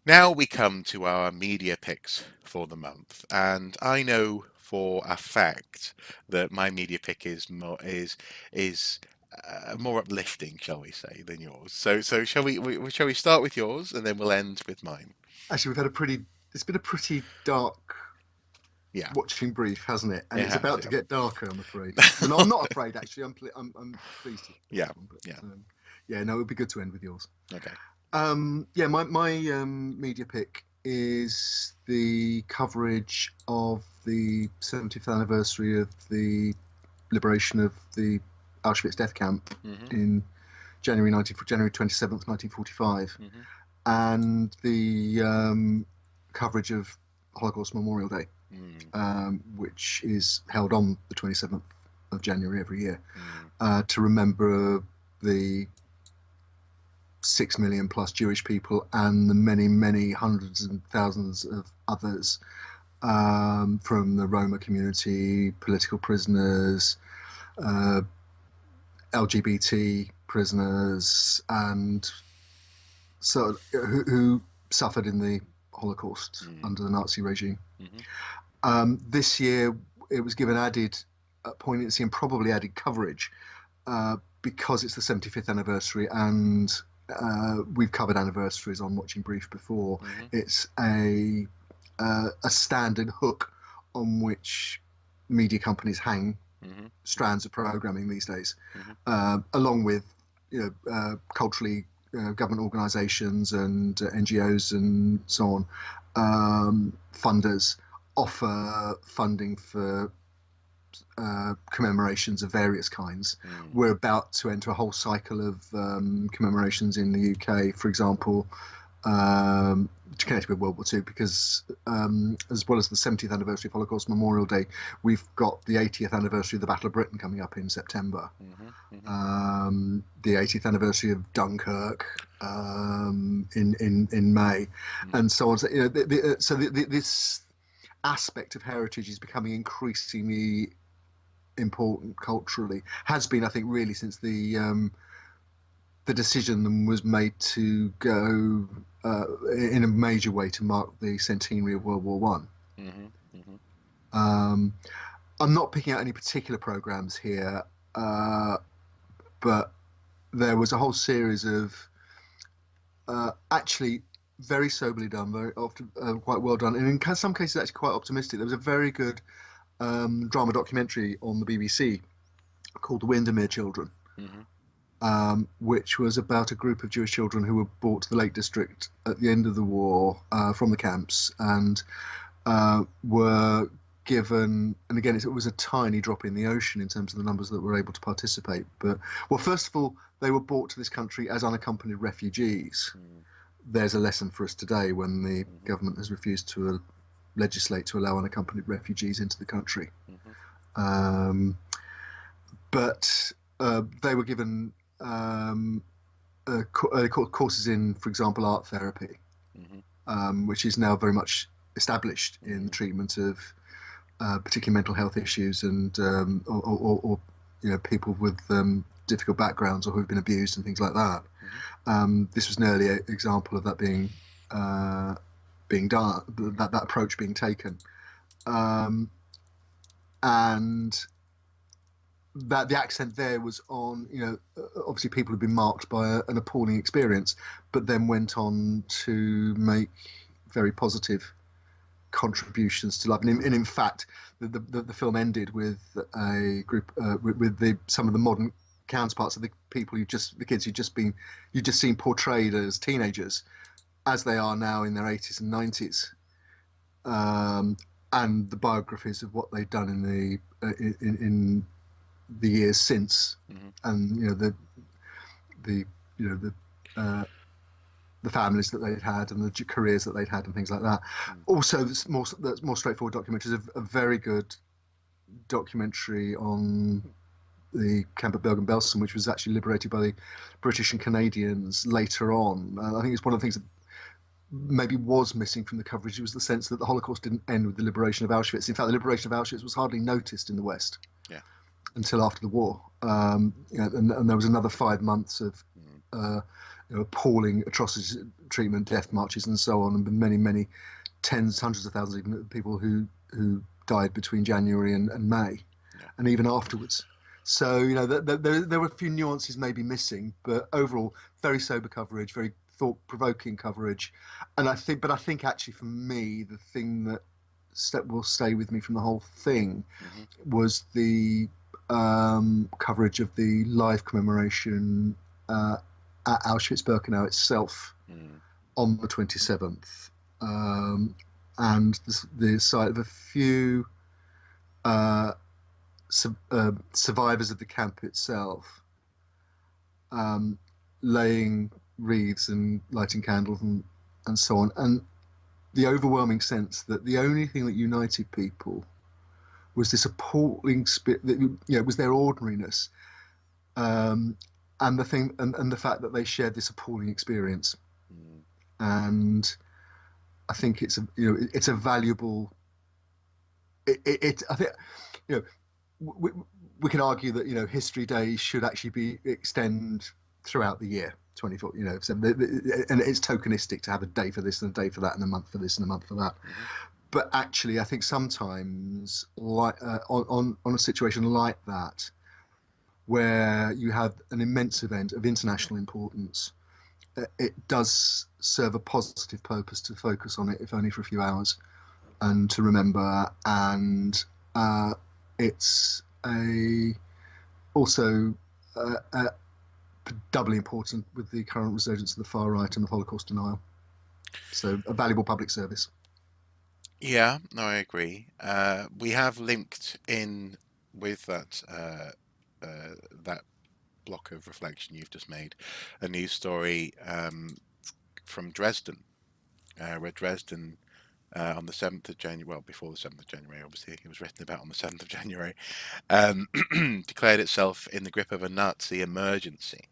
Now we come to our media picks for the month, and I know for a fact that my media pick is more uplifting, shall we say, than yours. So shall we start with yours, and then we'll end with mine? Actually, it's been a pretty dark Yeah, watching brief, hasn't it? And it it's has. about to get darker, I'm afraid. Well, no, I'm not afraid, actually. I'm pleased with Yeah, this one, but yeah. yeah, no, it would be good to end with yours. Okay. Yeah, my media pick is the coverage of the 70th anniversary of the liberation of the Auschwitz death camp Mhm. in January 27th, 1945, Mhm. and the coverage of Holocaust Memorial Day, Mm, which is held on the 27th of January every year, mm, to remember the 6 million plus Jewish people and the many, many hundreds and thousands of others, from the Roma community, political prisoners, uh, LGBT prisoners, and so who suffered in the Holocaust mm, under the Nazi regime. mhm, This year, it was given added poignancy and probably added coverage, because it's the 75th anniversary, and we've covered anniversaries on Watching Brief before. mhm, It's a standard hook on which media companies hang mhm, strands of programming these days, mhm, along with culturally government organisations and NGOs and so on. Funders offer funding for commemorations of various kinds. mm, We're about to enter a whole cycle of commemorations in the UK, for example, connected with World War II, because as well as the 70th anniversary of Holocaust Memorial Day, we've got the 80th anniversary of the Battle of Britain coming up in September, mhm, mhm, the 80th anniversary of Dunkirk in May, mm, and so on. So, this aspect of heritage is becoming increasingly important culturally. Has been, I think, really since the decision was made to go in a major way to mark the centenary of World War One. mhm, mhm, Um, I'm not picking out any particular programs here, uh, but there was a whole series of actually very soberly done, very often quite well done, and in some cases actually quite optimistic. There was a very good drama documentary on the BBC called The Windermere Children, mhm, which was about a group of Jewish children who were brought to the Lake District at the end of the war from the camps, and were given, and again, it was a tiny drop in the ocean in terms of the numbers that were able to participate. But, well, first of all, they were brought to this country as unaccompanied refugees. mm, There's a lesson for us today when the mhm, government has refused to legislate to allow unaccompanied refugees into the country. mhm, Um, but they were given courses in, for example, art therapy, mhm, which is now very much established in the mhm, treatment of particularly mental health issues, and or people with difficult backgrounds or who've been abused and things like that. mhm, This was an early example of that uh, being done, that approach being taken, um, and that the accent there was on, obviously people had been marked by an appalling experience, but then went on to make very positive contributions to life. And in fact, the film ended with a group with some of the modern counterparts of the people the kids you'd just seen portrayed as teenagers, as they are now in their 80s and 90s, um, and the biographies of what they'd done in the years since, mhm, and the you know the families that they'd had and the careers that they'd had and things like that. mm, Also, that's more straightforward documentaries. A very good documentary on the camp at Bergen-Belsen, which was actually liberated by the British and Canadians later on. I think it's one of the things that maybe was missing from the coverage was the sense that the Holocaust didn't end with the liberation of Auschwitz. In fact, the liberation of Auschwitz was hardly noticed in the West yeah, until after the war. And there was another 5 months of mm, uh, appalling atrocities, treatment, death marches, and so on, and many, many tens, hundreds of thousands of people who died between January and May, Yeah. and even afterwards. So there were a few nuances maybe missing, but overall, very sober coverage, very thought-provoking coverage, and I think actually for me, the thing that will stay with me from the whole thing Hmm. was the coverage of the live commemoration at Auschwitz-Birkenau itself Mm. on the 27th, and the sight of a few uh, survivors of the camp itself um, laying wreaths and lighting candles and so on, and the overwhelming sense that the only thing that united people was this appalling spirit that it was their ordinariness, um, and the fact that they shared this appalling experience. Mm. And I think it's a valuable. I think you know we, we can argue that History Day should actually be extend throughout the year. 24, so and it's tokenistic to have a day for this and a day for that and a month for this and a month for that. Hmm. But actually, I think sometimes, like on a situation like that, where you have an immense event of international importance, it does serve a positive purpose to focus on it, if only for a few hours, and to remember. And it's a also doubly important with the current resurgence of the far right and the Holocaust denial. So a valuable public service. Yeah, no, I agree. We have linked in with that block of reflection you've just made, a news story from Dresden, where Dresden on the 7th of January, well, before the 7th of January, obviously, it was written about on the 7th of January, um, declared itself in the grip of a Nazi emergency,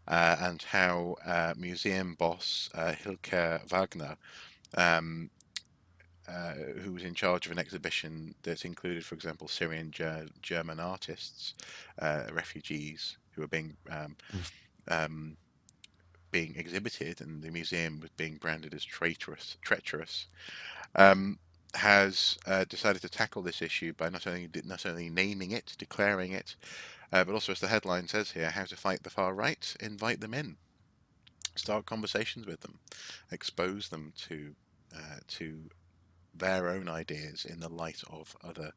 and how museum boss Hilke Wagner, um, who was in charge of an exhibition that included, for example, Syrian German artists, refugees who were um, being exhibited, and the museum was being branded as treacherous, um, has decided to tackle this issue by not only naming it, declaring it, but also, as the headline says here, how to fight the far right. Invite them in, start conversations with them, expose them to their own ideas in the light of other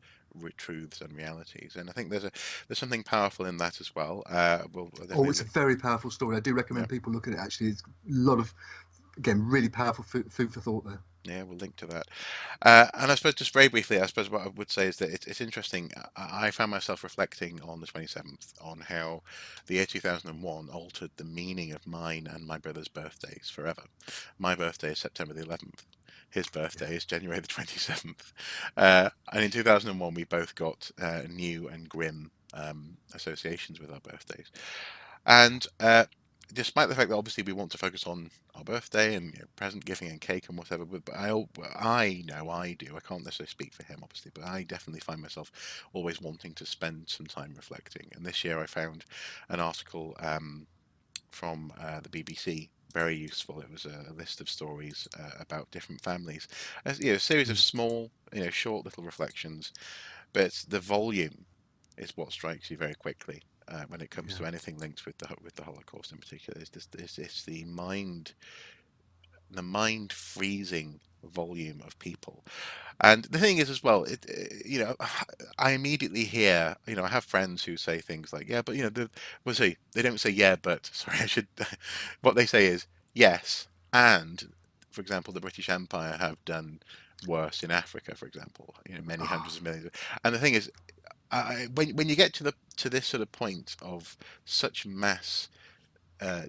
truths and realities. And I think there's something powerful in that as well. We'll Oh, it's definitely a very powerful story. I do yeah. recommend people look at it. Actually, it's a lot of, again, really powerful food for thought there. Yeah, we'll link to that. And I suppose just very briefly, I suppose what I would say is that it's interesting. I found myself reflecting on the 27th on how the year 2001 altered the meaning of mine and my brother's birthdays forever. My birthday is September the 11th. His Yeah, birthday is January the 27th. And in 2001, we both got new and grim associations with our birthdays. yeah, And despite the fact that obviously we want to focus on our birthday and present giving and cake and whatever, but I know I do. I can't necessarily speak for him, obviously, but I definitely find myself always wanting to spend some time reflecting. And this year I found an article from the BBC. Very useful. It was a list of stories about different families, a series of mm, small, short little reflections. But the volume is what strikes you very quickly when it comes yeah. to anything linked with the Holocaust in particular. It's the mind freezing volume of people. And the thing is, as well, I immediately hear, I have friends who say things like, yeah, but we'll see. They don't say yeah, but sorry, I should. What they say is yes, and for example, the British Empire have done worse in Africa, for example, many hundreds Oh, of millions. And the thing is, when you get to this sort of point of such mass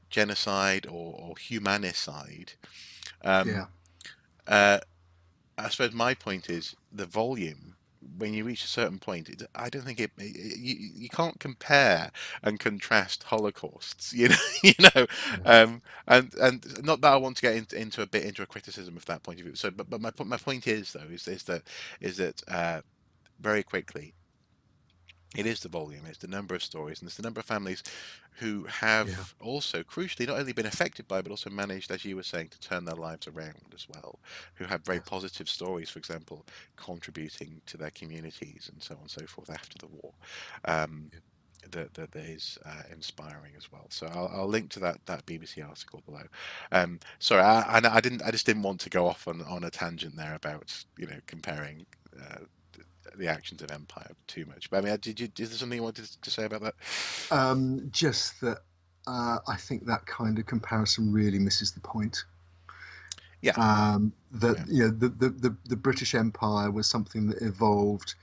genocide or humanicide, yeah, um, uh, I suppose my point is the volume. When you reach a certain point, I don't think you can't compare and contrast holocausts. yeah, And not that I want to get into a criticism of that point of view. So, but my point is though is that very quickly It is the volume, it's the number of stories, and it's the number of families who Yeah. have also, crucially, not only been affected by, but also managed, as you were saying, to turn their lives around as well. Who have very Yes. positive stories, for example, contributing to their communities and so on and so forth after the war. Um, Yeah. that is inspiring as well. So I'll link to that BBC article below. Sorry, I just didn't want to go off on a tangent there about comparing. Uh, the actions of Empire too much. But I mean, is there something you wanted to say about that? Just that I think that kind of comparison really misses the point. Yeah, That yeah, the British Empire was something that evolved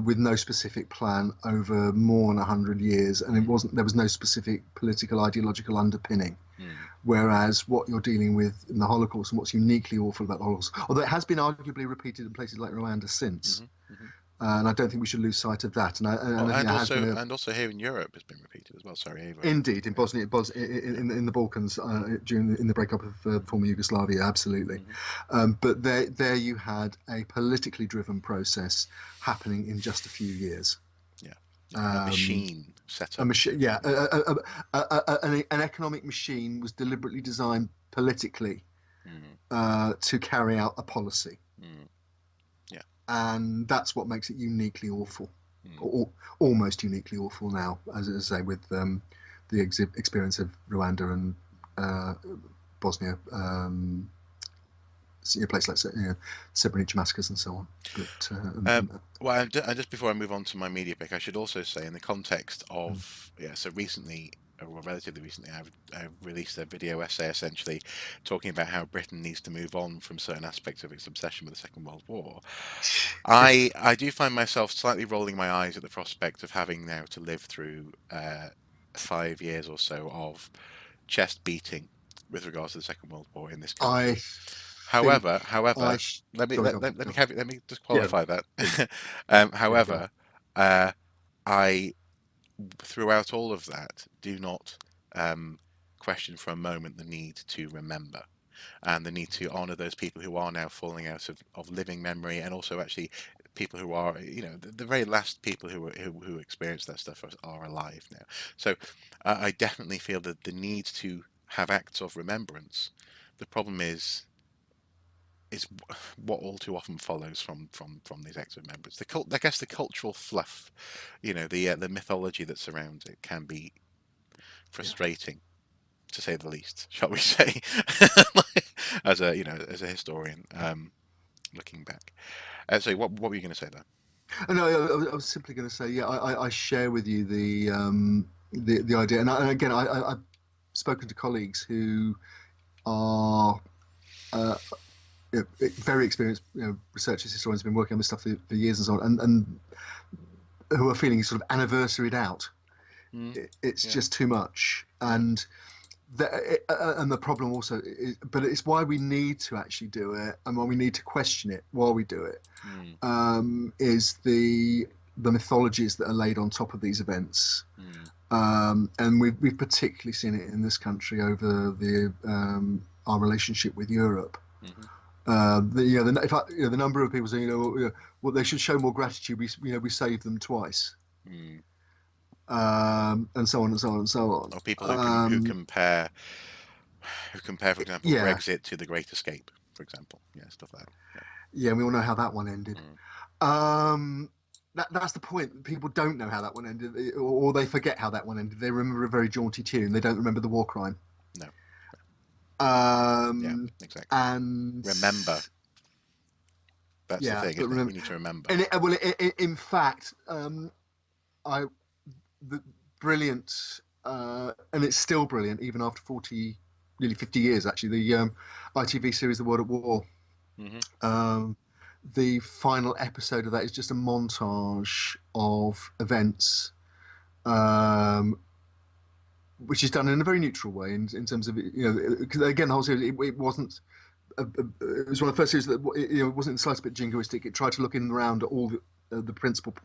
with no specific plan over more than 100 years, and it mm, wasn't there was no specific political ideological underpinning. mm, Whereas what you're dealing with in the Holocaust and what's uniquely awful about the Holocaust, although it has been arguably repeated in places like Rwanda since, hmm hmm and I don't think we should lose sight of that. Oh, And I think there has been a and also here in Europe has been repeated as well. Sorry, Ava. indeed in Yeah, Bosnia, yeah. in the Balkans in the breakup of former Yugoslavia, absolutely. Hmm. But there you had a politically driven process happening in just a few years. Yeah, yeah. A Um, machine set a up machine, to. yeah, an economic machine was deliberately designed politically Mm, to carry out a policy, mm, yeah. and that's what makes it uniquely awful, Mm. or almost uniquely awful now, as I say, with the experience of Rwanda and uh, Bosnia, places like Srebrenica massacres and so on. But Um, well, and just before I move on to my media pick, I should also say, in the context mm, of, yeah, so recently, or relatively recently, I've released a video essay essentially talking about how Britain needs to move on from certain aspects of its obsession with the Second World War. I do find myself slightly rolling my eyes at the prospect of having now to live through 5 years or so of chest beating with regards to the Second World War in this I country. think However, sorry, go on. let Go me on. let me just Yeah, qualify that. please. Yeah, go on. However, uh, I throughout all of that do not um, question for a moment the need to remember and the need to honour those people who are now falling out of living memory, and also actually people who are, the very last people who experienced that stuff are alive now. So I definitely feel that the need to have acts of remembrance. The problem is what all too often follows from these acts of remembrance. I guess the cultural fluff, the mythology that surrounds it can be Yeah. frustrating, to say the least, shall we say? As a historian, looking back. So what were you going to say there? No, I was simply going to say, yeah, I share with you the idea, and again, I've spoken to colleagues who are uh, very experienced, researchers, historians, have been working on this stuff for years and so on, and who are feeling sort of anniversaried out. Mm, It's yeah, just too much, yeah. and the problem also is, but it's why we need to actually do it, and why we need to question it while we do it, Mm, is the mythologies that are laid on top of these events. mm, And we've particularly seen it in this country over our relationship with Europe. hmm The number of people saying, well, they should show more gratitude. We saved them twice, mm. and so on and so on and so on. Or people Um, who compare, for example, yeah, Brexit to The Great Escape, for example. Yeah, stuff like that. yeah, we all know how that one ended. Mm, Um, that's the point. People don't know how that one ended, or they forget how that one ended. They remember a very jaunty tune. They don't remember the war crime. no, yeah, Um, exactly. and Remember. That's the yeah, thing, but isn't it? remember, We need to remember. and in fact, I the brilliant, and it's still brilliant even after 40, nearly 50 years. Actually, the ITV series, The World at War. Hmm Um, the final episode of that is just a montage of events, um, which is done in a very neutral way in terms of, because again the whole series, it wasn't it was one of the first series that, it wasn't the slightest bit jingoistic. It tried to look in and around at all the principal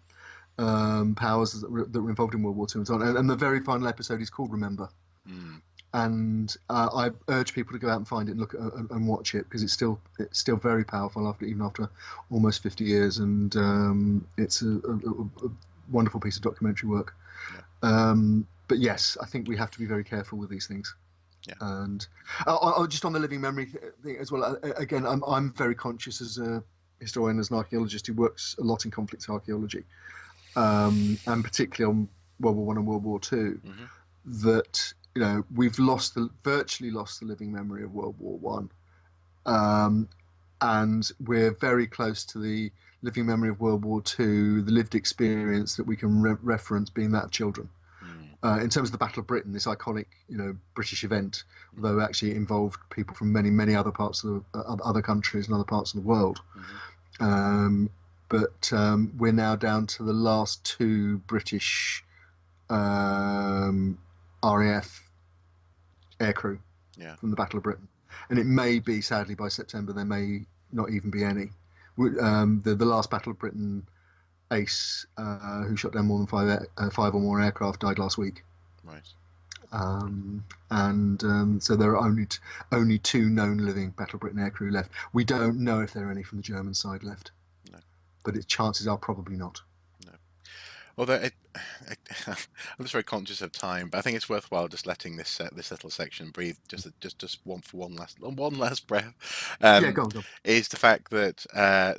powers that were involved in World War II and so on. And the very final episode is called Remember. Mm, And I urge people to go out and find it and look and watch it, because it's still very powerful even after almost 50 years, and it's a wonderful piece of documentary work. Yeah, But yes, I think we have to be very careful with these things. yeah, And just on the living memory thing as well. Again, I'm very conscious as a historian, as an archaeologist who works a lot in conflict archaeology, and particularly on World War I and World War II, hmm that we've virtually lost the living memory of World War I, and we're very close to the living memory of World War II, the lived experience that we can reference being that of children. mm, In terms of the Battle of Britain, this iconic, British event, hmm although actually it involved people from many, many other parts of other countries and other parts of the world. hmm Um, but we're now down to the last two British RAF aircrew yeah, from the Battle of Britain, and it may be, sadly, by September there may not even be any. The last Battle of Britain ace, who shot down more than five or more aircraft, died last week. right. And so there are only two known living Battle of Britain aircrew left. We don't know if there are any from the German side left, No, but its chances are probably not. no. Although I'm just very conscious of time, but I think it's worthwhile just letting this little section breathe, just one last breath. Yeah, Um, go on, go on. is the fact that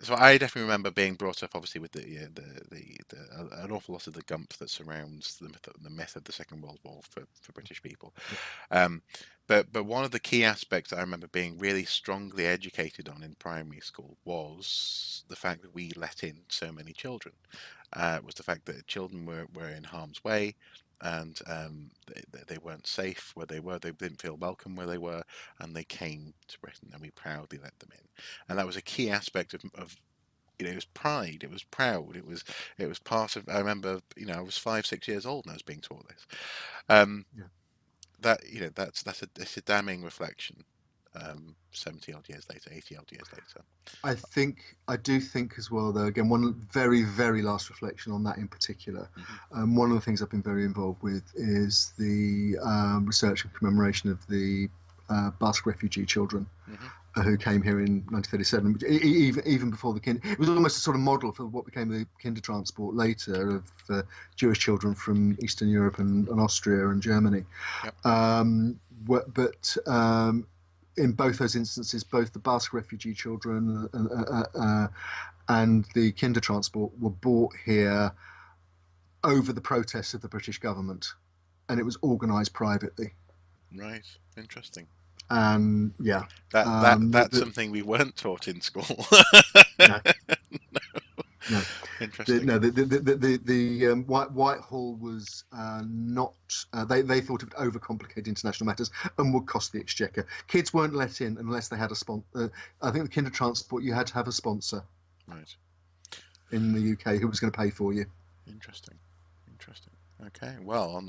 so I definitely remember being brought up, obviously, with an awful lot of the gump that surrounds the myth of the Second World War for British people. Yeah, Um, but one of the key aspects I remember being really strongly educated on in primary school was the fact that we let in so many children. Was the fact that children were in harm's way, and they weren't safe where they were. They didn't feel welcome where they were, and they came to Britain, and we proudly let them in. And that was a key aspect of it was pride. It was proud. It was part of. I remember, I was 5, 6 years old and I was being taught this. Um, yeah. that's a damning reflection. 70 odd years later, 80 odd years later. I do think as well, though, again, one very, very last reflection on that in particular. Hmm One of the things I've been very involved with is the research and commemoration of the Basque refugee children hmm who came here in 1937. Even before the kind, it was almost a sort of model for what became the Kindertransport later of Jewish children from Eastern Europe and Austria and Germany. Yep. But in both those instances, both the Basque refugee children and the Kindertransport were brought here over the protests of the British government, and it was organised privately. Right. Interesting. And yeah, That's something we weren't taught in school. no, no. Interesting. The Whitehall was not. They thought it would overcomplicate international matters and would cost the exchequer. Kids weren't let in unless they had a sponsor. I think the Kindertransport, you had to have a sponsor Right. in the UK who was going to pay for you. Interesting. Interesting. Okay. Well,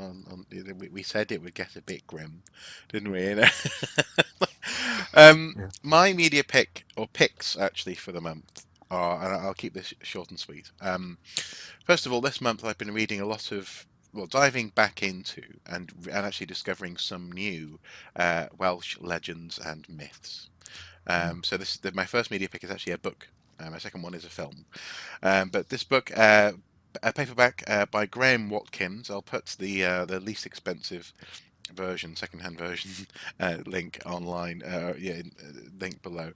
we said it would get a bit grim, didn't we? Yeah. My media pick or picks actually for the month are, and I'll keep this short and sweet. First of all, this month I've been reading a lot of, well, diving back into and actually discovering some new Welsh legends and myths. So my first media pick is actually a book. My second one is a film. But this book, a paperback by Graham Watkins. I'll put the least expensive version, second-hand version, link online. Link below.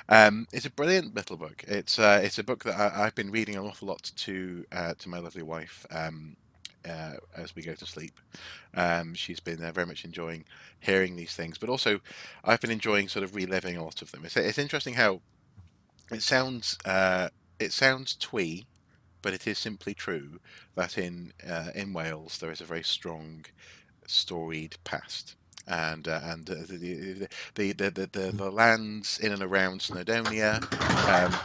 It's a brilliant little book. It's a book that I've been reading an awful lot to my lovely wife. As we go to sleep, she's been very much enjoying hearing these things, but also I've been enjoying sort of reliving a lot of them. It's interesting how it sounds. It sounds twee, but it is simply true that in Wales there is a very strong storied past, and the lands in and around Snowdonia. Um,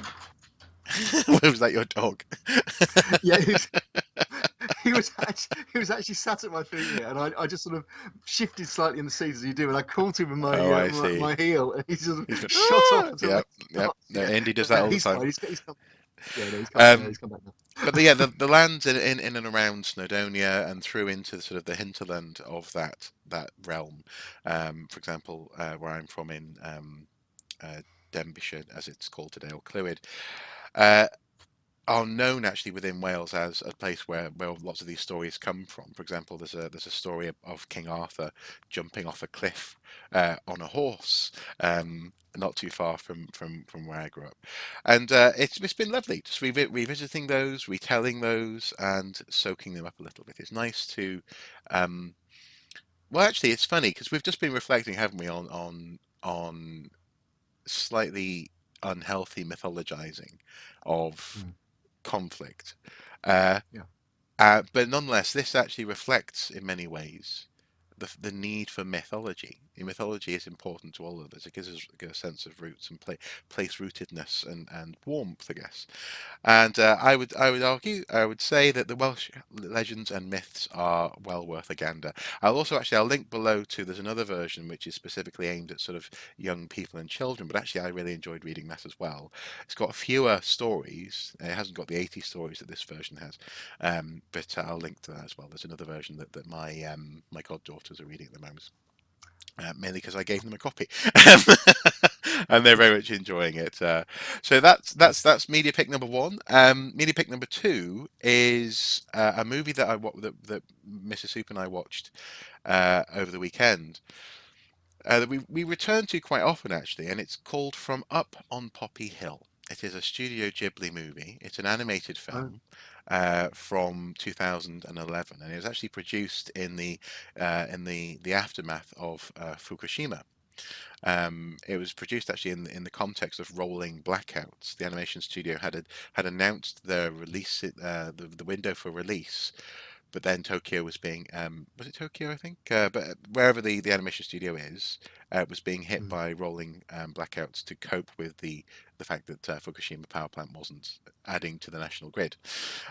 was that your dog? Yeah, he was actually sat at my feet here, and I just sort of shifted slightly in the seat as you do, and I caught him with Oh, I see. my heel, and he sort He's of been, shot off until yep, they yep. stopped. No, Yeah, Andy does but that all the he's time. fine. He's come. Yeah, no, Um, he's come back now. but the lands in and around Snowdonia and through into sort of the hinterland of that realm. For example, where I'm from in uh, Denbighshire, as it's called today, or Clwyd. are known actually within Wales as a place where lots of these stories come from. For example, there's a story of King Arthur jumping off a cliff on a horse, not too far from where I grew up, and it's been lovely just revisiting those, retelling those, and soaking them up a little bit. It's nice to, um, well, actually, it's funny because we've just been reflecting, haven't we, on slightly unhealthy mythologizing of Mm. conflict. Uh, Yeah. but nonetheless, this actually reflects in many ways the need for mythology. Mythology is important to all of us. It gives us a sense of roots and place rootedness and warmth, I guess. And I would argue, I would say that the Welsh legends and myths are well worth a gander. I'll link below to, there's another version which is specifically aimed at sort of young people and children, but actually I really enjoyed reading that as well. It's got fewer stories. It hasn't got the 80 stories that this version has, but I'll link to that as well. There's another version that my goddaughters are reading at the moment, mainly because I gave them a copy, and they're very much enjoying it. So that's media pick number one. Media pick number two is a movie that Mrs. Soup and I watched over the weekend. That we return to quite often actually, and it's called From Up on Poppy Hill. It is a Studio Ghibli movie. It's an animated Oh, film from 2011, and it was actually produced in the aftermath of Fukushima. It was produced actually in the context of rolling blackouts. The animation studio had announced the release, the window for release, but then Tokyo was being, was it Tokyo, I think? But wherever the animation studio is, was being hit mm, by rolling blackouts to cope with the fact that Fukushima power plant wasn't adding to the national grid.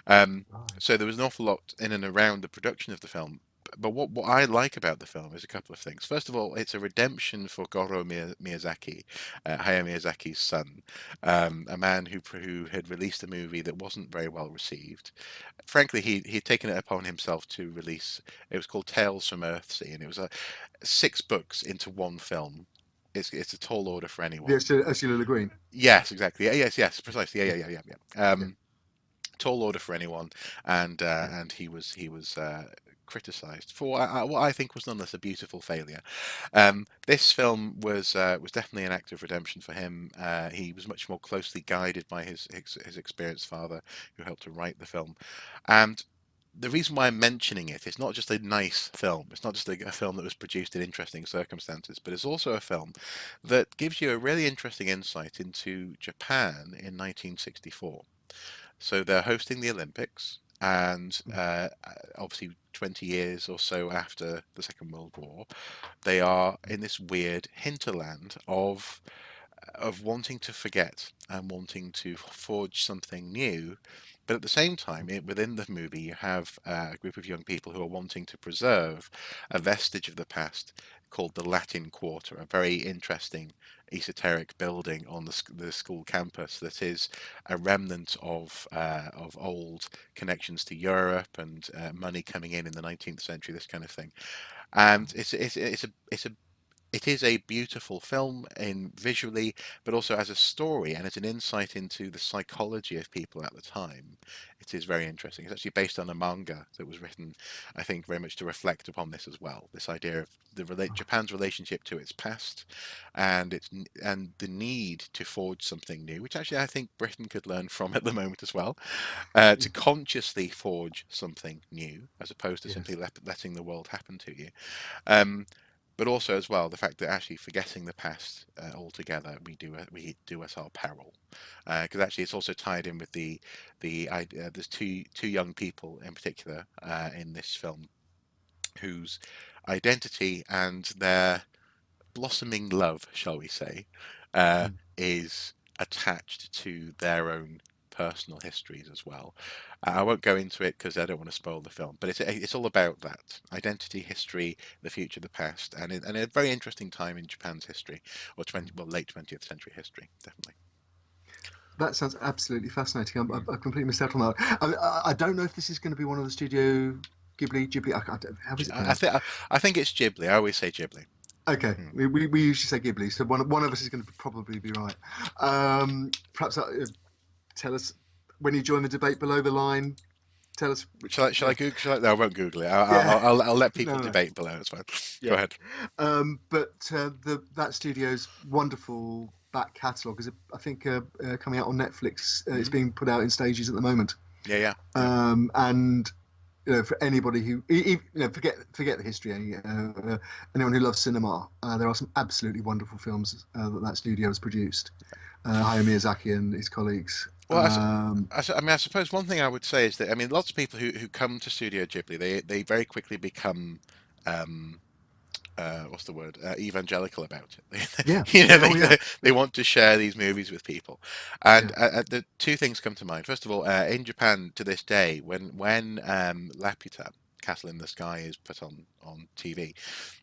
Um, right. so there was an awful lot in and around the production of the film. But what I like about the film is a couple of things. First of all, it's a redemption for Goro Miyazaki, Hayao Miyazaki's son, a man who had released a movie that wasn't very well received. Frankly, he'd taken it upon himself to release. It was called Tales from Earthsea, and it was six books into one film. It's a tall order for The anyone. Ursula Le Guin. Yes, exactly. Yes, precisely. Yeah. Yeah. Yeah. Tall order for anyone, Yeah. and he was criticised for what I think was nonetheless a beautiful failure. This film was definitely an act of redemption for him. He was much more closely guided by his experienced father, who helped to write the film, and. The reason why I'm mentioning it, it's not just a nice film. It's not just a film that was produced in interesting circumstances, but it's also a film that gives you a really interesting insight into Japan in 1964. So they're hosting the Olympics, and Mm, obviously 20 years or so after the Second World War, they are in this weird hinterland of wanting to forget and wanting to forge something new. But at the same time, within the movie, you have a group of young people who are wanting to preserve a vestige of the past called the Latin Quarter, a very interesting esoteric building on the school campus that is a remnant of old connections to Europe and money coming in the 19th century, this kind of thing. And it is a beautiful film in visually, but also as a story and as an insight into the psychology of people at the time. It is very interesting. It's actually based on a manga that was written, I think, very much to reflect upon this as well. This idea of Japan's relationship to its past, and the need to forge something new, which actually I think Britain could learn from at the moment as well. To mm, consciously forge something new, as opposed to simply yes. letting the world happen to you. Um, but also as well the fact that actually forgetting the past altogether we do us our peril, because actually it's also tied in with the idea. There's two young people in particular in this film whose identity and their blossoming love, shall we say, Mm, is attached to their own personal histories as well. I won't go into it because I don't want to spoil the film, but it's all about that identity, history, the future, the past, and a very interesting time in Japan's history, or mm. late 20th century history, definitely. That sounds absolutely fascinating. Mm. I completely missed out on that. I don't know if this is going to be one of the Studio Ghibli. How is it I pronounced? think I think it's Ghibli. I always say Ghibli. Okay, Mm. we usually say Ghibli, so one of us is going to probably be right. Perhaps tell us. when you join the debate below the line, tell us. Shall I Yeah, Google? No, I won't Google it. I'll, yeah, I'll let people no, no, debate below. It's fine. Go yeah. ahead. But that studio's wonderful back catalogue is, I think, coming out on Netflix. It's Hmm. being put out in stages at the moment. Yeah, yeah, yeah. And for anybody who forget the history, anyone who loves cinema, there are some absolutely wonderful films that studio has produced. Hayao Miyazaki and his colleagues. Well, I mean, I suppose one thing I would say is that I mean, lots of people who come to Studio Ghibli, they very quickly become um, what's the word, evangelical about it. Yeah, You know, yeah, oh yeah, they want to share these movies with people, and yeah, the two things come to mind. First of all, in Japan to this day, when Laputa, Castle in the Sky, is put on TV,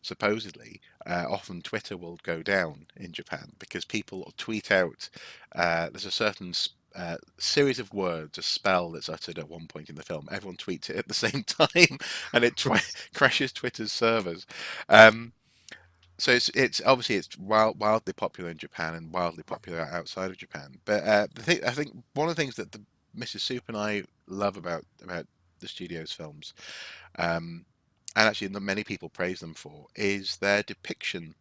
supposedly, often Twitter will go down in Japan because people tweet out. There's a certain series of words, a spell that's uttered at one point in the film. Everyone tweets it at the same time, and it right, crashes Twitter's servers. Um, so it's obviously it's wildly popular in Japan and wildly popular outside of Japan. But I think one of the things that the Mrs. Soup and I love about the studio's films, um, and actually many people praise them for, is their depiction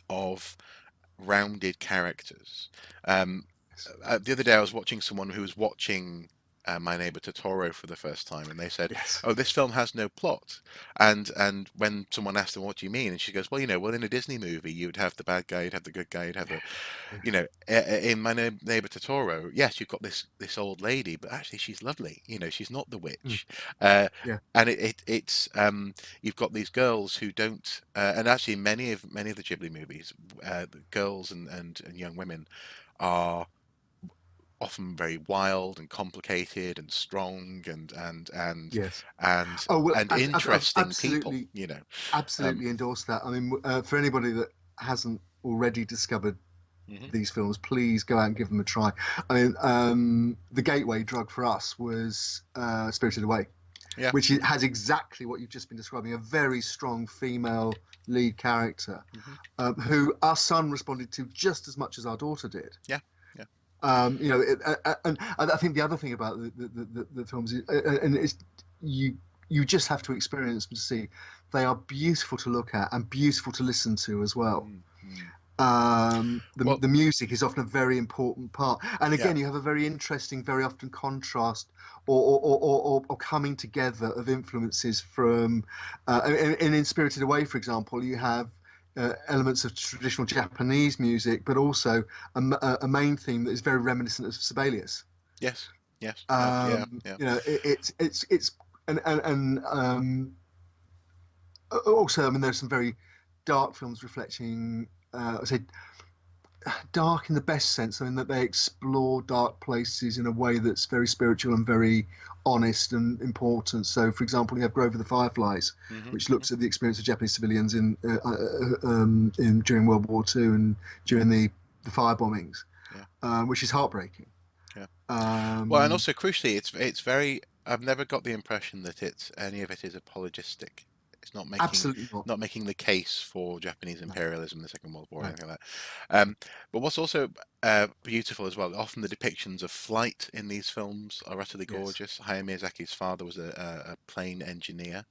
of rounded characters. Um, yes, the other day, I was watching someone who was watching My Neighbor Totoro for the first time, and they said, yes, "Oh, this film has no plot." And when someone asked them, "What do you mean?" and she goes, "Well, well, in a Disney movie, you'd have the bad guy, you'd have the good guy, you'd have the yeah, in My Neighbor Totoro, yes, you've got this old lady, but actually she's lovely. She's not the mm, witch. Uh, yeah, and it's you've got these girls who don't, and actually many of the Ghibli movies, the girls and young women are often very wild and complicated and strong yes. and Oh well, and interesting people. absolutely, Um, absolutely endorse that. I mean, for anybody that hasn't already discovered mhm. these films, please go out and give them a try. I mean, the gateway drug for us was Spirited Away, Yeah. which has exactly what you've just been describing, a very strong female lead character, Hmm. who our son responded to just as much as our daughter did. Yeah. Yeah. And I think the other thing about the films is, and it's you you just have to experience them to see they are beautiful to look at and beautiful to listen to as well. Mm, mm. The Well, the music is often a very important part, and yeah. again, you have a very interesting, very often contrast or coming together of influences from. In Spirited Away, for example, you have elements of traditional Japanese music, but also a main theme that is very reminiscent of Sibelius. Yes. Yes. No. Yeah. Yeah. It's and also, I mean, there's some very dark films reflecting, I say, dark in the best sense. I mean, that they explore dark places in a way that's very spiritual and very honest and important. So, for example, you have Grove of the Fireflies, Hmm. which Hmm. looks at the experience of Japanese civilians in during World War II and during the fire bombings, Yeah. which is heartbreaking. Yeah. Well, and Um, also crucially, it's very. I've never got the impression that it's any of it is apologistic. It's Absolutely not. not making the case for Japanese No, imperialism in the Second World War or no. anything like that. But what's also beautiful as well, often the depictions of flight in these films are utterly Yes. gorgeous. Hayao Miyazaki's father was a plane engineer.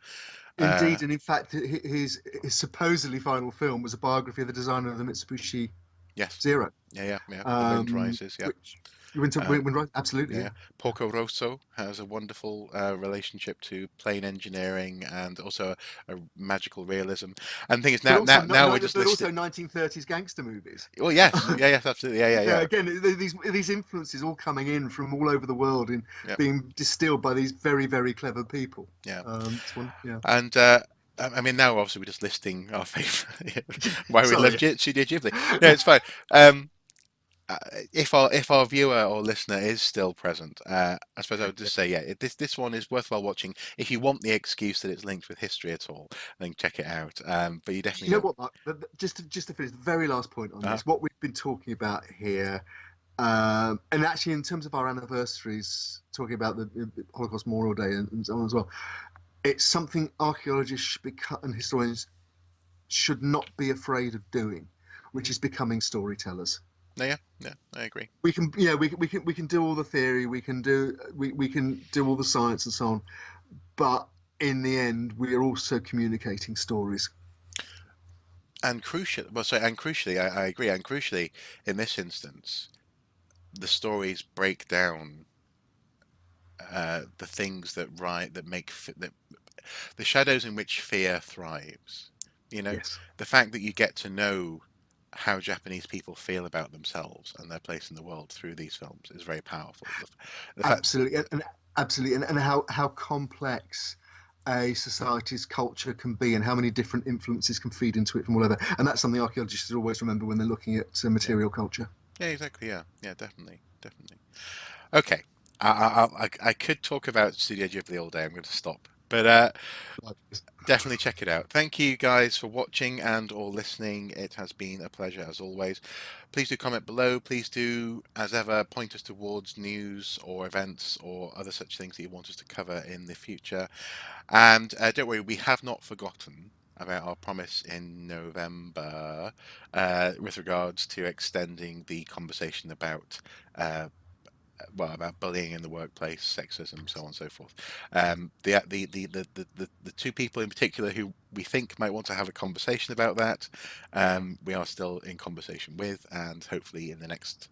Uh, Indeed, and in fact, his supposedly final film was a biography of the designer of the Mitsubishi yes, Zero, yeah, yeah, yeah. The Wind Rises, yeah. which you went to Uh, right? Absolutely, Yeah, yeah. Porco Rosso has a wonderful relationship to plane engineering and also a magical realism. And the thing is, But also, now we're just but listed. also 1930s gangster movies. Oh yes, yeah, yes, absolutely, yeah, yeah, Yeah, yeah, again, these influences all coming in from all over the world and yeah, being distilled by these very very clever people. yeah. It's one, yeah. And I mean, now obviously we're just listing our favorite why we love Sorry. Studio Ghibli. No, it's fine. Um, uh, if our viewer or listener is still present, I suppose I would just say, yeah, this one is worthwhile watching. If you want the excuse that it's linked with history at all, then check it out. But you definitely You know don't. what, Mark? Just to finish, the very last point on Uh, this, what we've been talking about here. And actually, in terms of our anniversaries, talking about the Holocaust Memorial Day and so on as well, it's something archaeologists and historians should not be afraid of doing, which mhm. is becoming storytellers. No, yeah, yeah, I agree. We can, we can do all the theory, we can do all the science and so on, but in the end, we are also communicating stories. And crucial, well, sorry, and crucially, I agree. And crucially, in this instance, the stories break down the things that make that the shadows in which fear thrives. You know, Yes, the fact that you get to know how Japanese people feel about themselves and their place in the world through these films is very powerful. The fact, absolutely, and absolutely, and how complex a society's culture can be, and how many different influences can feed into it from whatever. And that's something archaeologists should always remember when they're looking at yeah, material culture. yeah, exactly, yeah, yeah, definitely, definitely. Okay, I could talk about Studio Ghibli all day. I'm going to stop, but definitely check it out. Thank you guys for watching and or listening. It has been a pleasure as always. Please do comment below. Please do, as ever, point us towards news or events or other such things that you want us to cover in the future. And don't worry, we have not forgotten about our promise in November with regards to extending the conversation about about bullying in the workplace, sexism, so on and so forth. The two people in particular who we think might want to have a conversation about that, we are still in conversation with, and hopefully in the next,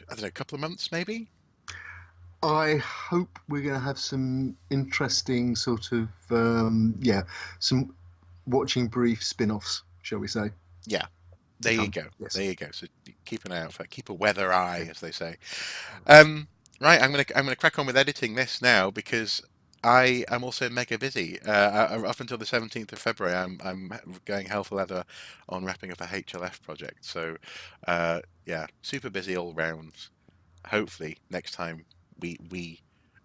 I don't know, couple of months maybe. I hope we're going to have some interesting sort of some watching brief spin-offs, shall we say, Yeah, to there you come. go. Yes. There you go. So keep an eye out for it. Keep a weather eye, Yeah. as they say. All right. Um, right, I'm gonna crack on with editing this now because I am also mega busy. Up until the 17th of February, I'm going hell for leather on wrapping up a HLF project. So, yeah, super busy all round. Hopefully, next time we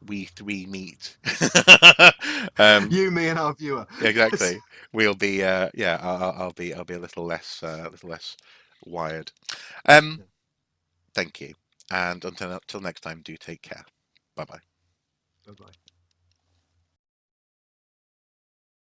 we three meet, um, You, me, and our viewer. yeah, Yes. exactly. We'll be yeah, I'll be a little less wired. Um, Yeah. thank you, and until next time, do take care. Bye bye. Bye bye.